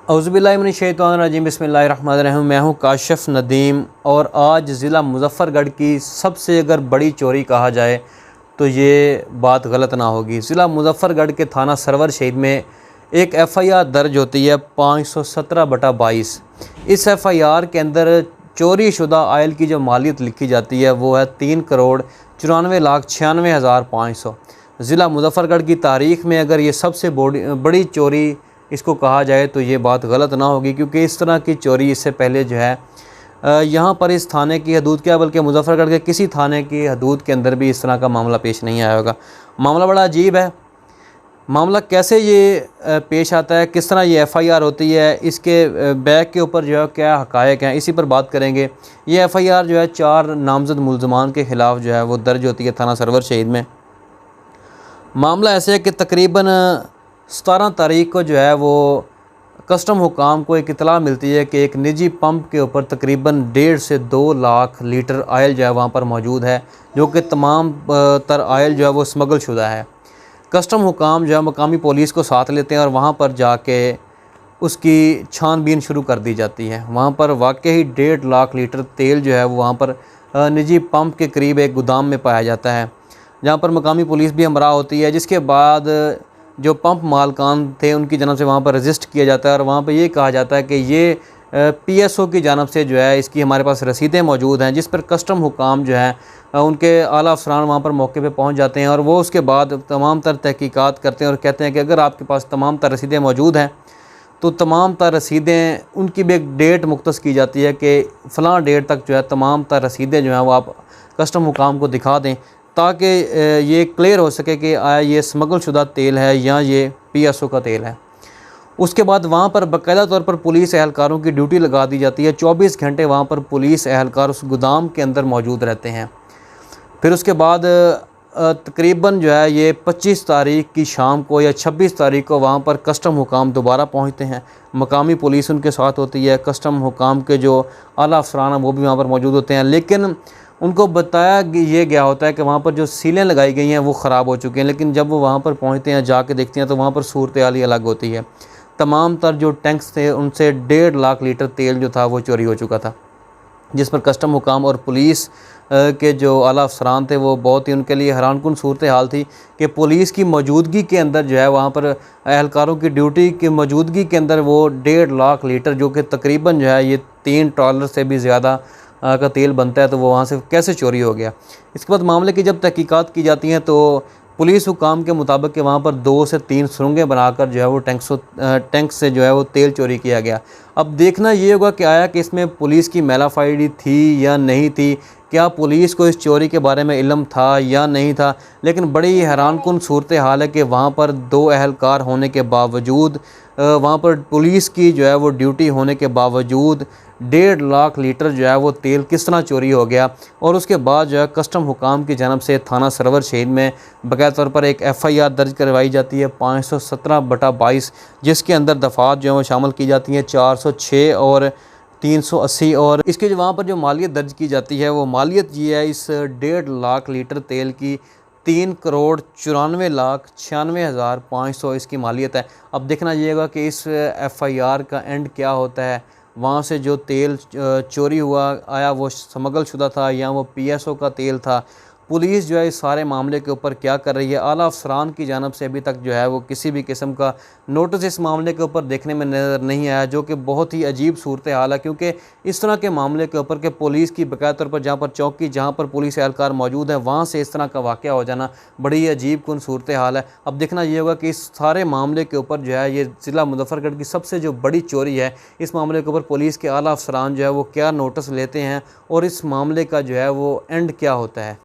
औज़ुबिल्लाहिमिनश्शैतानिर्रजीम बिस्मिल्लाहिर्रहमानिर्रहीम। मैं हूँ काशिफ़ नदीम और आज ज़िला मुज़फ़्फ़रगढ़ की सबसे अगर बड़ी चोरी कहा जाए तो ये बात गलत ना होगी। ज़िला मुज़फ़्फ़रगढ़ के थाना सरवर शहीद में एक एफ़आईआर दर्ज होती है 517/22। इस एफ़आईआर के अंदर चोरी शुदा आयल की जो मालियत लिखी जाती है वो है 3,94,96,500। ज़िला मुज़फ़्फ़रगढ़ की तारीख़ में अगर ये सबसे बड़ी चोरी इसको कहा जाए तो ये बात गलत ना होगी, क्योंकि इस तरह की चोरी इससे पहले जो है यहाँ पर इस थाने की हदूद क्या बल्कि मुज़फ़्फ़रगढ़ के किसी थाने की हदूद के अंदर भी इस तरह का मामला पेश नहीं आया होगा। मामला बड़ा अजीब है। मामला कैसे ये पेश आता है, किस तरह ये एफ़आईआर होती है, इसके बैक के ऊपर जो है क्या हक़ायक़ हैं, इसी पर बात करेंगे। ये एफ़आईआर जो है 4 नामज़द मुल्ज़मान के ख़िलाफ़ जो है वो दर्ज होती है थाना सरवर शहीद में। मामला ऐसे है कि तकरीबन 17 तारीख को जो है वो कस्टम हुकाम को एक इतला मिलती है कि एक निजी पंप के ऊपर तकरीबन 1.5 से 2 लाख लीटर आयल जो है वहाँ पर मौजूद है, जो कि तमाम तर आयल जो है वो स्मगल शुदा है। कस्टम हुकाम जो है मकामी पुलिस को साथ लेते हैं और वहाँ पर जाके उसकी छानबीन शुरू कर दी जाती है। वहाँ पर वाकई 1.5 लाख लीटर तेल जो है वो वहाँ पर निजी पंप के करीब एक गोदाम में पाया जाता है, जहाँ पर मकामी पुलिस भी हमरा होती है। जिसके बाद जो पंप मालकान थे उनकी जानब से वहाँ पर रजिस्ट किया जाता है और वहाँ पर ये कहा जाता है कि ये पीएसओ की जानब से जो है इसकी हमारे पास रसीदें मौजूद हैं, जिस पर कस्टम हुकाम जो है उनके आला अफसरान वहाँ पर मौके पे पहुँच जाते हैं और वो उसके बाद तमाम तर तहकीकात करते हैं और कहते हैं कि अगर आपके पास तमाम तर रसीदें मौजूद हैं तो तमाम तर रसीदें उनकी भी एक डेट मुख्तस की जाती है कि फ़लाँ डेट तक जो है तमाम तर रसीदें जो हैं वो आप कस्टम हुकाम को दिखा दें, ताकि ये क्लियर हो सके कि आया ये स्मगल शुदा तेल है या ये पीएसओ का तेल है। उसके बाद वहाँ पर बाकायदा तौर पर पुलिस एहलकारों की ड्यूटी लगा दी जाती है। 24 घंटे वहाँ पर पुलिस एहलकार उस गोदाम के अंदर मौजूद रहते हैं। फिर उसके बाद तकरीबन जो है ये 25 तारीख की शाम को या 26 तारीख को वहाँ पर कस्टम हुकाम दोबारा पहुँचते हैं। मकामी पुलिस उनके साथ होती है, कस्टम हुकाम के जो आला अफसरान हैं वो भी वहाँ पर मौजूद होते हैं, लेकिन उनको बताया ये गया होता है कि वहाँ पर जो सीलें लगाई गई हैं वो ख़राब हो चुकी हैं। लेकिन जब वो वहाँ पर पहुँचते हैं, जाके देखते हैं तो वहाँ पर सूरत हाल ही अलग होती है। तमाम तर जो टैंक्स थे उनसे 1.5 लाख लीटर तेल जो था वो चोरी हो चुका था, जिस पर कस्टम हुकाम और पुलिस के जो आला अफसरान थे वो बहुत ही उनके लिए हैरानकुन सूरत हाल थी कि पुलिस की मौजूदगी के अंदर जो है वहाँ पर एहलकारों की ड्यूटी की मौजूदगी के अंदर वो 1.5 लाख लीटर, जो कि तकरीबन जो है ये 3 ट्रॉलर से भी ज़्यादा का तेल बनता है, तो वो वहाँ से कैसे चोरी हो गया। इसके बाद मामले की जब तहकीकात की जाती हैं तो पुलिस हुकाम के मुताबिक कि वहाँ पर 2 से 3 सुरंगें बनाकर जो है वो टैंक से जो है वो तेल चोरी किया गया। अब देखना ये होगा कि आया कि इसमें पुलिस की मेलाफाइडी थी या नहीं थी, क्या पुलिस को इस चोरी के बारे में इल्म था या नहीं था। लेकिन बड़ी हैरानकुन सूरत हाल है कि वहाँ पर 2 एहलकार होने के बावजूद, वहाँ पर पुलिस की जो है वो ड्यूटी होने के बावजूद 1.5 लाख लीटर जो है वो तेल किस तरह चोरी हो गया। और उसके बाद जो है कस्टम हुकाम की जानब से थाना सरवर शहीद में बाकायदा तौर पर एक एफ़आईआर दर्ज करवाई जाती है 517/22, जिसके अंदर दफ़ात जो है वो शामिल की जाती हैं 406 और 380। और इसके जो वहाँ पर जो मालियत दर्ज की जाती है वो मालियत ये है इस 1.5 लाख लीटर तेल की 3,94,96,500 इसकी मालियत है। अब देखना ये होगा कि इस एफ़आईआर का एंड क्या होता है। वहाँ से जो तेल चोरी हुआ आया वो स्मगल शुदा था या वो पीएसओ का तेल था। पुलिस जो है इस सारे मामले के ऊपर क्या कर रही है, आला अफसरान की जानब से अभी तक जो है वो किसी भी किस्म का नोटिस इस मामले के ऊपर देखने में नज़र नहीं आया, जो कि बहुत ही अजीब सूरत हाल है। क्योंकि इस तरह के मामले के ऊपर के पुलिस की बाकायदा तौर पर जहाँ पर चौकी, जहाँ पर पुलिस एहलकार मौजूद है, वहाँ से इस तरह का वाक़या हो जाना बड़ी अजीब कुन सूरत हाल है। अब देखना ये होगा कि इस सारे मामले के ऊपर जो है ये ज़िला मुज़फ़्फ़रगढ़ की सबसे जो बड़ी चोरी है, इस मामले के ऊपर पुलिस के आला अफसरान जो है वो क्या नोटिस लेते हैं और इस मामले का जो है वो एंड क्या होता है।